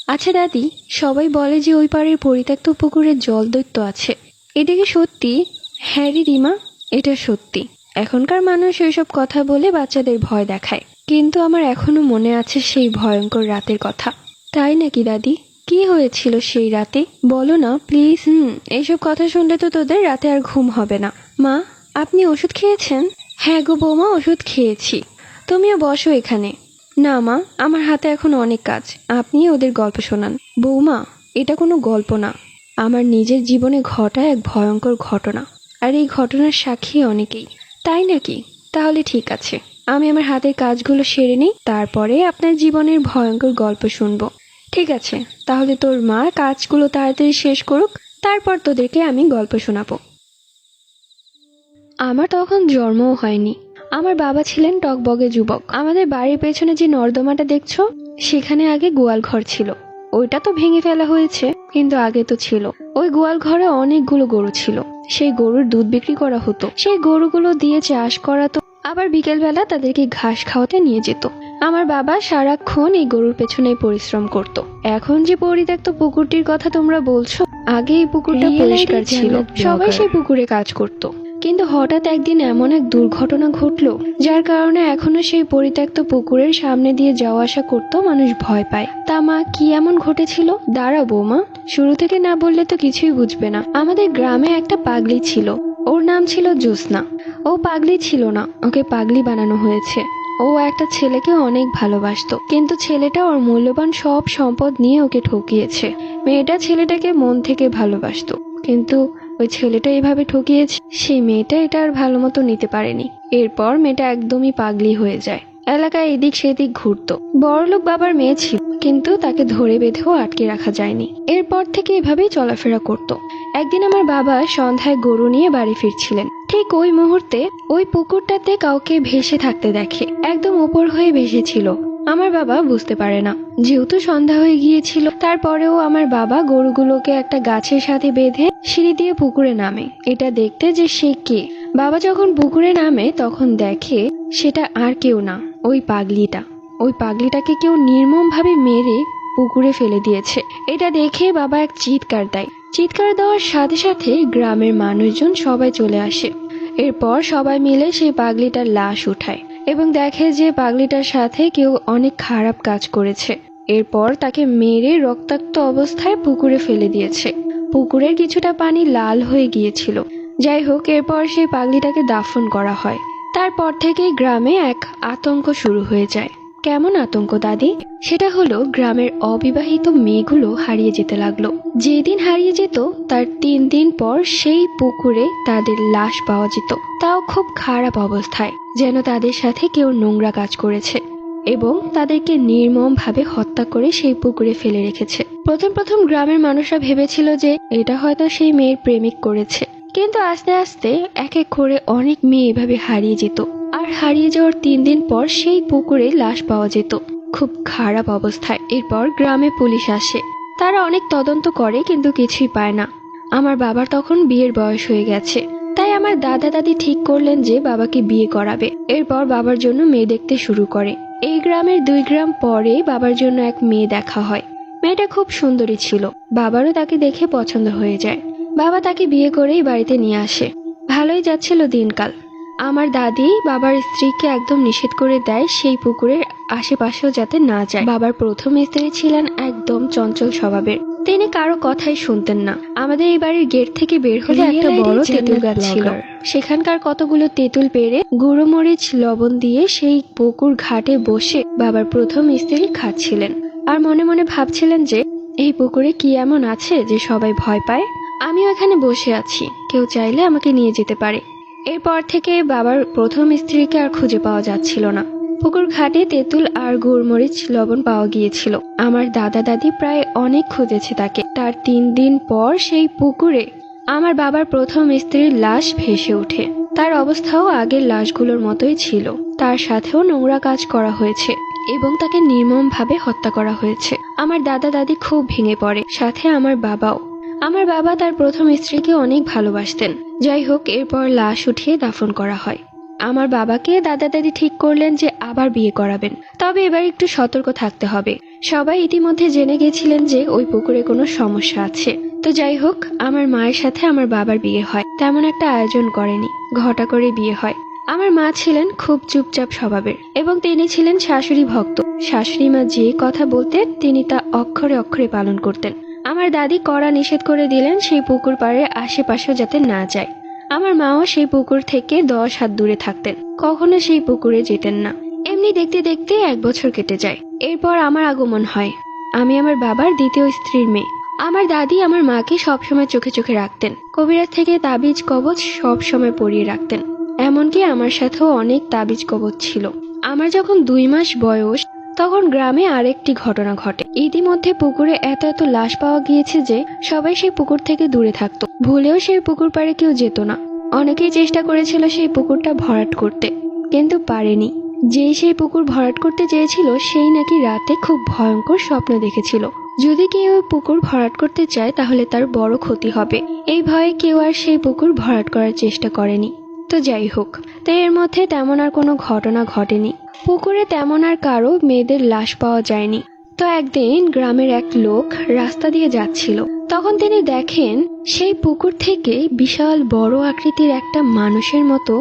আচ্ছা দাদি, সবাই বলে যে ওই পাড়ের পরিত্যক্ত পুকুরে জলদৈত্য আছে। এটা কি সত্যি? হ্যাঁ রে রিমা, এটা সত্যি। এখনকার মানুষ ওইসব কথা বলে বাচ্চাদের ভয় দেখায়, কিন্তু আমার এখনো মনে আছে সেই ভয়ঙ্কর রাতের কথা। তাই নাকি দাদি? কি হয়েছিল সেই রাতে? বলো না প্লিজ। এইসব কথা শুনলে তো তোদের রাতে আর ঘুম হবে না। মা, আপনি ওষুধ খেয়েছেন? হ্যাঁ গো বৌমা, ওষুধ খেয়েছি। তুমিও বসো এখানে। না মা, আমার হাতে এখন অনেক কাজ, আপনি ওদের গল্প শোনান। বৌমা, এটা কোনো গল্প না, আমার নিজের জীবনে ঘটা এক ভয়ঙ্কর ঘটনা। আর এই ঘটনার সাক্ষী অনেকেই। তাই নাকি? তাহলে ঠিক আছে, আমি আমার হাতের কাজগুলো সেরে নিই, তারপরে আপনার জীবনের ভয়ঙ্কর গল্প শুনবো। ঠিক আছে, তাহলে তোর মা কাজগুলো তাড়াতাড়ি শেষ করুক, তারপর তোদেরকে আমি গল্প শোনাবো। আমার তখন জন্মও হয়নি। আমার বাবা ছিলেন টকবগে যুবক। আমাদের বাড়ির পেছনে যে নর্দমাটা দেখছো, সেখানে আগে গোয়াল ঘর ছিল। ওইটা তো ভেঙে ফেলা হয়েছে, কিন্তু আগে তো ছিল। ওই গোয়াল ঘরে অনেকগুলো গরু ছিল। সেই গরুর দুধ বিক্রি করা হতো, সেই গরুগুলো দিয়ে চাষ করাতো, আবার বিকেলবেলা তাদেরকে ঘাস খাওয়াতে নিয়ে যেত। আমার বাবা সারাক্ষণ এই গরুর পেছনে পরিশ্রম করত। এখন যে পরিত্যক্ত পুকুরটির কথা তোমরা বলছো, আগে এই পুকুরটা পরিষ্কার ছিল, সবাই সেই পুকুরে কাজ করত। কিন্তু হঠাৎ একদিন এমন এক দুর্ঘটনা ঘটলো, যার কারণে এখনো সেই পরিত্যক্ত পুকুরের সামনে দিয়ে যাওয়া আসা করতেও মানুষ ভয় পায়। তা মা, কি এমন ঘটেছিল? দাঁড়াও বৌমা, শুরু থেকে না বললে তো কিছুই বুঝবে না। আমাদের গ্রামে একটা পাগলি ছিল, ওর নাম ছিল জ্যোৎস্না। ও পাগলি ছিল না, ওকে পাগলি বানানো হয়েছে। ও একটা ছেলেকে অনেক ভালোবাসতো, কিন্তু ছেলেটা ওর মূল্যবান সব সম্পদ নিয়ে ওকে ঠকিয়েছে। মেয়েটা ছেলেটাকে মন থেকে ভালোবাসতো, কিন্তু ওই ছেলেটা এভাবে ঠকিয়েছে, সেই মেয়েটা এটা আর ভালো মতো নিতে পারেনি। এরপর মেয়েটা একদমই পাগলি হয়ে যায়, এলাকায় এদিক সেদিক ঘুরতো। বড়লোক বাবার মেয়ে ছিল, কিন্তু তাকে ধরে বেঁধেও আটকে রাখা যায়নি। এরপর থেকে এভাবেই চলাফেরা করত। একদিন আমার বাবা সন্ধ্যায় গরু নিয়ে বাড়ি ফিরছিলেন। ঠিক ওই মুহূর্তে ওই পুকুরটাতে কাউকে ভেসে থাকতে দেখে, একদম উপর হয়ে ভেসেছিল। আমার বাবা বুঝতে পারে না, যেহেতু সন্ধ্যা হয়ে গিয়েছিল। তারপরেও আমার বাবা গরুগুলোকে একটা গাছের সাথে বেঁধে সিঁড়ি দিয়ে পুকুরে নামে, এটা দেখতে যে সে কে। বাবা যখন পুকুরে নামে তখন দেখে সেটা আর কেউ না, ওই পাগলিটা। ওই পাগলিটাকে কেউ নির্মম ভাবে মেরে পুকুরে ফেলে দিয়েছে। এটা দেখে বাবা এক চিৎকার দেয়। চিৎকার দেওয়ার সাথে সাথে গ্রামের মানুষজন সবাই চলে আসে। এরপর সবাই মিলে সেই পাগলিটার লাশ উঠায় এবং দেখে যে পাগলিটার সাথে কেউ অনেক খারাপ কাজ করেছে। এরপর তাকে মেরে রক্তাক্ত অবস্থায় পুকুরে ফেলে দিয়েছে। পুকুরের কিছুটা পানি লাল হয়ে গিয়েছিল। যাই হোক, এরপর সেই পাগলিটাকে দাফন করা হয়। তারপর থেকেই গ্রামে এক আতঙ্ক শুরু হয়ে যায়। কেমন আতঙ্ক দাদি? সেটা হলো গ্রামের অবিবাহিত মেয়েগুলো হারিয়ে যেতে লাগলো। যেদিন হারিয়ে যেত তার 3 দিন পর সেই পুকুরে তাদের লাশ পাওয়া যেত, তাও খুব খারাপ অবস্থায়, যেন তাদের সাথে কেউ নোংরা কাজ করেছে এবং তাদেরকে নির্মম ভাবে হত্যা করে সেই পুকুরে ফেলে রেখেছে। প্রথম প্রথম গ্রামের মানুষরা ভেবেছিল যে এটা হয়তো সেই মেয়ের প্রেমিক করেছে, কিন্তু আস্তে আস্তে এক এক করে অনেক মেয়ে এভাবে হারিয়ে যেত। আর হারিয়ে যাওয়ার 3 দিন পর সেই পুকুরে লাশ পাওয়া যেত, খুব খারাপ অবস্থায়। এরপর গ্রামে পুলিশ আসে, তারা অনেক তদন্ত করে, কিন্তু কিছুই পায় না। আমার বাবার তখন বিয়ের বয়স হয়ে গেছে, তাই আমার দাদা দাদি ঠিক করলেন যে বাবাকে বিয়ে করাবে। এরপর বাবার জন্য মেয়ে দেখতে শুরু করে। এই গ্রামের 2 গ্রাম পরে বাবার জন্য এক মেয়ে দেখা হয়। মেয়েটা খুব সুন্দরী ছিল, বাবারও তাকে দেখে পছন্দ হয়ে যায়। বাবা তাকে বিয়ে করেই বাড়িতে নিয়ে আসে। ভালোই যাচ্ছিল দিনকাল। আমার দাদি বাবার স্ত্রীকে একদম নিষেধ করে দেয় সেই পুকুরের আশেপাশেও যাতে না যায়। বাবার প্রথম স্ত্রী ছিলেন একদম চঞ্চল স্বভাবের, তিনি কারো কথাই শুনতেন না। আমাদের এই বাড়ির গেট থেকে বের হলে একটা বড় তেঁতুল গাছ ছিল, সেখানকার কতগুলো তেঁতুল পেড়ে গুঁড়ো মরিচ লবণ দিয়ে সেই পুকুর ঘাটে বসে বাবার প্রথম স্ত্রী খাচ্ছিলেন, আর মনে মনে ভাবছিলেন যে এই পুকুরে কি এমন আছে যে সবাই ভয় পায়। আমিও এখানে বসে আছি, কেউ চাইলে আমাকে নিয়ে যেতে পারে। এরপর থেকে বাবার প্রথম স্ত্রীকে আর খুঁজে পাওয়া যাচ্ছিল না। পুকুর ঘাটে তেঁতুল আর গোলমরিচ লবণ পাওয়া গিয়েছিল। আমার দাদা দাদি প্রায় অনেক খুঁজেছে তাকে। তার 3 দিন পর সেই পুকুরে আমার বাবার প্রথম স্ত্রীর লাশ ভেসে ওঠে। তার অবস্থাও আগের লাশগুলোর মতোই ছিল, তার সাথেও নোংরা কাজ করা হয়েছে এবং তাকে নির্মম ভাবে হত্যা করা হয়েছে। আমার দাদা দাদি খুব ভেঙে পড়ে, সাথে আমার বাবাও। আমার বাবা তার প্রথম স্ত্রীকে অনেক ভালোবাসতেন। যাই হোক, এরপর লাশ উঠিয়ে দাফন করা হয়। আমার বাবাকে দাদা দাদি ঠিক করলেন যে আবার বিয়ে করাবেন, তবে এবার একটু সতর্ক থাকতে হবে। সবাই ইতিমধ্যে জেনে গেছিলেন যে ওই পুকুরে কোনো সমস্যা আছে। তো যাই হোক, আমার মায়ের সাথে আমার বাবার বিয়ে হয়। তেমন একটা আয়োজন করেনি, ঘটা করে বিয়ে হয়। আমার মা ছিলেন খুব চুপচাপ স্বভাবের এবং তিনি ছিলেন শাশুড়ি ভক্ত। শাশুড়ি মা যে কথা বলতেন তিনি তা অক্ষরে অক্ষরে পালন করতেন। আমার দাদি কড়া নিষেধ করে দিলেন সেই পুকুর পাড়ের আশেপাশেও যাতে না যায়। আমার মাও সেই পুকুর থেকে 10 হাত দূরে থাকতেন, কখনো সেই পুকুরে যেতেন না। এমনি দেখতে দেখতে 1 বছর কেটে যায়। এরপর আমার আগমন হয়। আমি আমার বাবার দ্বিতীয় স্ত্রীর মেয়ে। আমার দাদি আমার মাকে সবসময় চোখে চোখে রাখতেন। কবিরাজ থেকে তাবিজ কবচ সব সময় পরিয়ে রাখতেন। এমনকি আমার সাথেও অনেক তাবিজ কবচ ছিল। আমার যখন 2 মাস বয়স তখন গ্রামে আরেকটি ঘটনা ঘটে। ইতিমধ্যে পুকুরে এত এত লাশ পাওয়া গিয়েছে যে সবাই সেই পুকুর থেকে দূরে থাকতো। ভুলেও সেই পুকুর পাড়ে কেউ যেত না। অনেকেই চেষ্টা করেছিল সেই পুকুরটা ভরাট করতে, কিন্তু পারেনি। যে সেই পুকুর ভরাট করতে চেয়েছিল সেই নাকি রাতে খুব ভয়ঙ্কর স্বপ্ন দেখেছিল। যদি কেউ ওই পুকুর ভরাট করতে চায় তাহলে তার বড় ক্ষতি হবে। এই ভয়ে কেউ আর সেই পুকুর ভরাট করার চেষ্টা করেনি। তো যাই হোক, তো এর মধ্যে তেমন আর কোনো ঘটনা ঘটেনি। পুকুরে তেমন আর কারো মেয়েদের লাশ পাওয়া যায়নি। তো একদিন গ্রামের এক লোক রাস্তা দিয়ে যাচ্ছিল। তখন তিনি দেখেন সেই পুকুর থেকে বিশাল বড় আকৃতির একটা মানুষের মতো,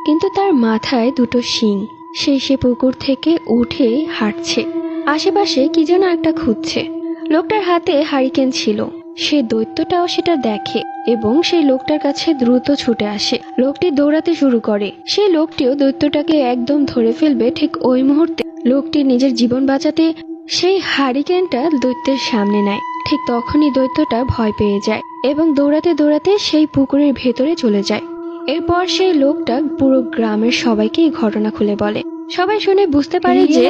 কিন্তু তার মাথায় 2টো শিং। সে পুকুর থেকে উঠে হাঁটছে, আশেপাশে কি যেন একটা খুঁজছে। লোকটার হাতে হারিকেন ছিল। সে দৈত্যটাও সেটা দেখে এবং সেই লোকটার কাছে দ্রুত ছুটে আসে। লোকটি দৌড়াতে শুরু করে। সেই লোকটিও দৈত্যটাকে একদম ধরে ফেলবে। ঠিক ওই মুহূর্তে লোকটি নিজের জীবন বাঁচাতে সেই হারিকেনটা দৈত্যের সামনে নেয়। ঠিক তখনই দৈত্যটা ভয় পেয়ে যায় এবং দৌড়াতে দৌড়াতে সেই পুকুরের ভেতরে চলে যায়। এরপর সেই লোকটা পুরো গ্রামের সবাইকে এই ঘটনা খুলে বলে। সবাই শুনে বুঝতে পারে যে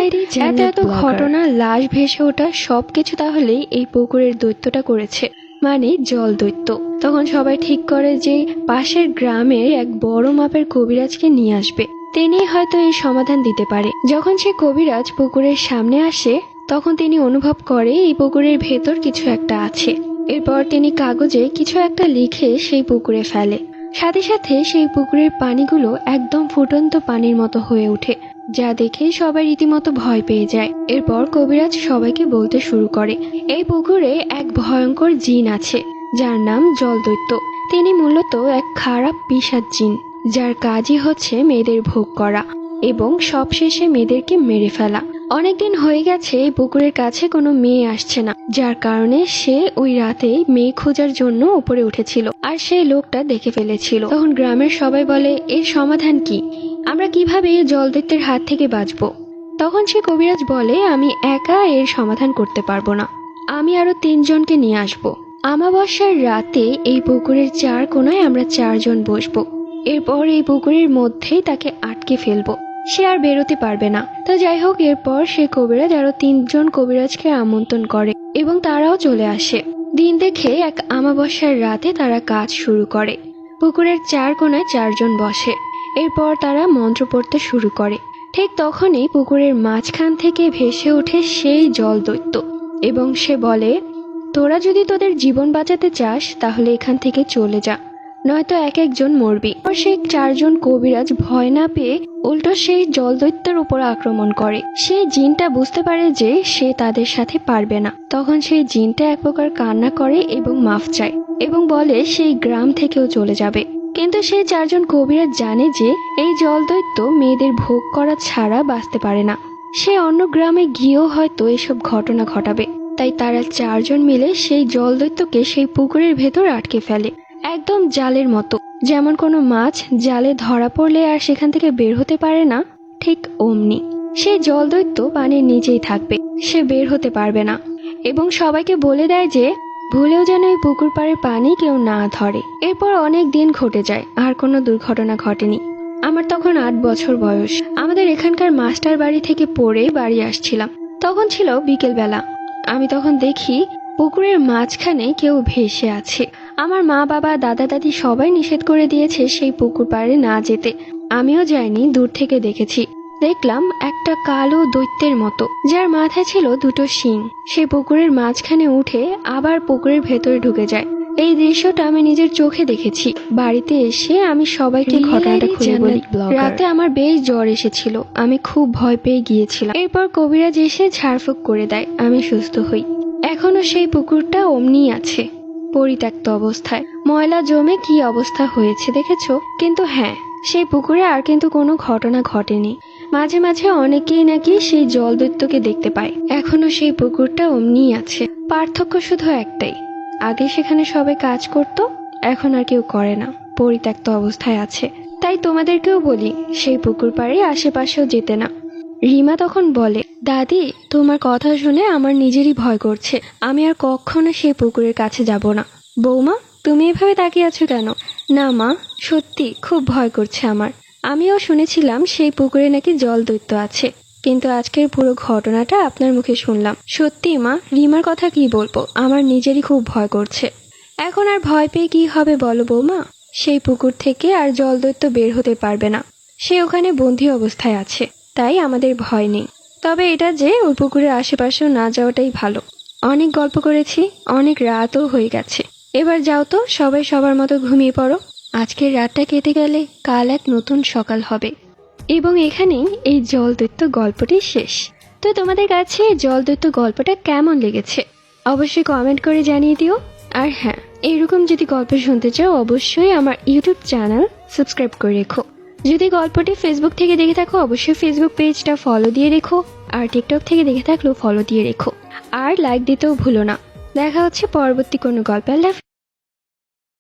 এত এত ঘটনা, লাশ ভেসে ওঠা সবকিছু তাহলে এই পুকুরের দৈত্যটা করেছে, মানে জল দৈত্য। তখন সবাই ঠিক করে যে পাশের গ্রামের এক বড় মাপের কবিরাজকে নিয়ে আসবে। তিনি হয়তো এই সমাধান দিতে পারে। যখন সে কবিরাজ পুকুরের সামনে আসে তখন তিনি অনুভব করে এই পুকুরের ভেতর কিছু একটা আছে। এরপর তিনি কাগজে কিছু একটা লিখে সেই পুকুরে ফেলে। সাথে সাথে সেই পুকুরের পানিগুলো একদম ফুটন্ত পানির মতো হয়ে ওঠে, যা দেখে সবাই রীতিমতো ভয় পেয়ে যায়। এরপর কবিরাজ সবাইকে বলতে শুরু করে, এই পুকুরে এক ভয়ঙ্কর জিন আছে যার নাম জলদৈত্য। তিনি মূলত এক খারাপ পিশাচ জিন, যার কাজই হচ্ছে মেয়েদের ভোগ করা এবং সবশেষে মেয়েদেরকে মেরে ফেলা। অনেকদিন হয়ে গেছে এই পুকুরের কাছে কোনো মেয়ে আসছে না, যার কারণে সে ওই রাতে মেয়ে খোঁজার জন্য উপরে উঠেছিল আর সেই লোকটা দেখে ফেলেছিল। তখন গ্রামের সবাই বলে, এর সমাধান কি? আমরা কিভাবে এই জলদৈত্যের হাত থেকে বাঁচবো? তখন সে কবিরাজ বলে, আমি একা এর সমাধান করতে পারবো না, আমি আরো 3 জনকে নিয়ে আসবো। আমাবস্যার রাতে এই পুকুরের 4 কোণায় আমরা 4 জন বসবো। এরপর এই পুকুরের মধ্যেই তাকে আটকে ফেলবো, সে আর বেরোতে পারবে না। তো যাই হোক, এরপর সে কবিরাজ আরো 3 জন কবিরাজকে আমন্ত্রণ করে এবং তারাও চলে আসে। দিন দেখে এক আমাবস্যার রাতে তারা কাজ শুরু করে। পুকুরের 4 কোণায় 4 জন বসে। এরপর তারা মন্ত্র পড়তে শুরু করে। ঠিক তখনই পুকুরের মাঝখান থেকে ভেসে ওঠে সেই জল দৈত্য এবং সে বলে, তোরা যদি তোদের জীবন বাঁচাতে চাস তাহলে এখান থেকে চলে যা, নয়তো এক একজন মরবি। আর সেই 4 জন কবিরাজ ভয় না পেয়ে উল্টো সেই জলদৈত্যের উপর আক্রমণ করে। সেই জিনটা বুঝতে পারে যে সে তাদের সাথে পারবে না। তখন সেই জিনটা এক প্রকার কান্না করে এবং মাফ চায় এবং বলে সেই গ্রাম থেকেও চলে যাবে। কিন্তু সেই 4 জন কবিরাজ জানে যে এই জলদৈত্য মেয়েদের ভোগ করা ছাড়া বাঁচতে পারে না। সে অন্য গ্রামে গিয়েও হয়তো এসব ঘটনা ঘটাবে। তাই তারা 4 জন মিলে সেই জলদৈত্যকে সেই পুকুরের ভেতর আটকে ফেলে, একদম জালের মতো। যেমন কোনো মাছ জালে ধরা পড়লে আর সেখান থেকে বের হতে পারে না, ঠিক অমনি সেই জলদৈত্য পানির নিচেই থাকবে, সে বের হতে পারবে না এবং সবাইকে বলে দেয় যে ভুলেও যেন এই পুকুর পাড়ের পানি কেউ না ধরে। এরপর অনেক দিন ঘটে যায়, আর কোনো দুর্ঘটনা ঘটেনি। আমার তখন 8 বছর বয়স। আমাদের এখানকার মাস্টার বাড়ি থেকে পড়ে বাড়ি আসছিলাম। তখন ছিল বিকেল বেলা। আমি তখন দেখি পুকুরের মাঝখানে কেউ ভেসে আছে। আমার মা বাবা দাদা দাদি সবাই নিষেধ করে দিয়েছে সেই পুকুর পাড়ে না যেতে। আমিও যাইনি, দূর থেকে দেখেছি। দেখলাম একটা কালো দৈত্যের মতো, যার মাথায় ছিল 2টো শিং। সে পুকুরের মাঝখানে উঠে আবার পুকুরের ভেতরে ঢুকে যায়। এই দৃশ্যটা আমি নিজের চোখে দেখেছি। বাড়িতে এসে আমি সবাইকে ঘটনাটা খুলে বলি। রাতে আমার বেশ জ্বর এসেছিল, আমি খুব ভয় পেয়ে গিয়েছিলাম। এরপর কবিরাজ এসে ঝাড়ফুঁক করে দেয়, আমি সুস্থ হই। এখনো সেই পুকুরটা অমনি আছে, পরিত্যক্ত অবস্থায়। ময়লা জমে কি অবস্থা হয়েছে দেখেছো? কিন্তু হ্যাঁ, সেই পুকুরে আর কিন্তু কোনো ঘটনা ঘটেনি। মাঝে মাঝে অনেকেই নাকি সেই জলদৈত্যকে দেখতে পায়। এখনো সেই পুকুরটা অমনি আছে, পার্থক্য শুধু একটাই, আগে সেখানে সবাই কাজ করত, এখন আর কেউ করে না, পরিত্যক্ত অবস্থায় আছে। তাই তোমাদেরকেও বলি, সেই পুকুর পাড়ে আশেপাশেও যেতে না। রিমা তখন বলে, দাদি তোমার কথা শুনে আমার নিজেরই ভয় করছে, আমি আর কখনো সেই পুকুরের কাছে যাব না। বৌমা তুমি এভাবে তাকিয়ে আছো কেন? না মা, সত্যি খুব ভয় করছে আমার। আমিও শুনেছিলাম সেই পুকুরে নাকি জলদৈত্য আছে, কিন্তু আজকের পুরো ঘটনাটা আপনার মুখে শুনলাম। সত্যি মা, রিমার কথা কি বলবো, আমার নিজেরই খুব ভয় করছে। এখন আর ভয় পেয়ে কি হবে বলো বৌমা? সেই পুকুর থেকে আর জলদৈত্য বের হতে পারবে না, সে ওখানে বন্দী অবস্থায় আছে, তাই আমাদের ভয় নেই। তবে এটা যে ওই পুকুরের আশেপাশেও না যাওয়াটাই ভালো। অনেক গল্প করেছি, অনেক রাতও হয়ে গেছে, এবার যাও তো সবাই সবার মতো ঘুমিয়ে পড়ো। আজকের রাতটা কেটে গেলে কাল এক নতুন সকাল হবে। এবং এখানেই এই জলদৈত্য গল্পটি শেষ। তো তোমাদের কাছে জলদৈত্য গল্পটা কেমন লেগেছে অবশ্যই কমেন্ট করে জানিয়ে দিও। আর হ্যাঁ, এরকম যদি গল্প শুনতে চাও অবশ্যই আমার ইউটিউব চ্যানেল সাবস্ক্রাইব করে রেখো। যদি গল্পটি ফেসবুক থেকে দেখে থাকো অবশ্যই ফেসবুক পেজটা ফলো দিয়ে রেখো, আর টিকটক থেকে দেখে থাকলেও ফলো দিয়ে রেখো, আর লাইক দিতেও ভুলো না। দেখা হচ্ছে পরবর্তী কোনো গল্পে। আল্লাহ হাফেজ।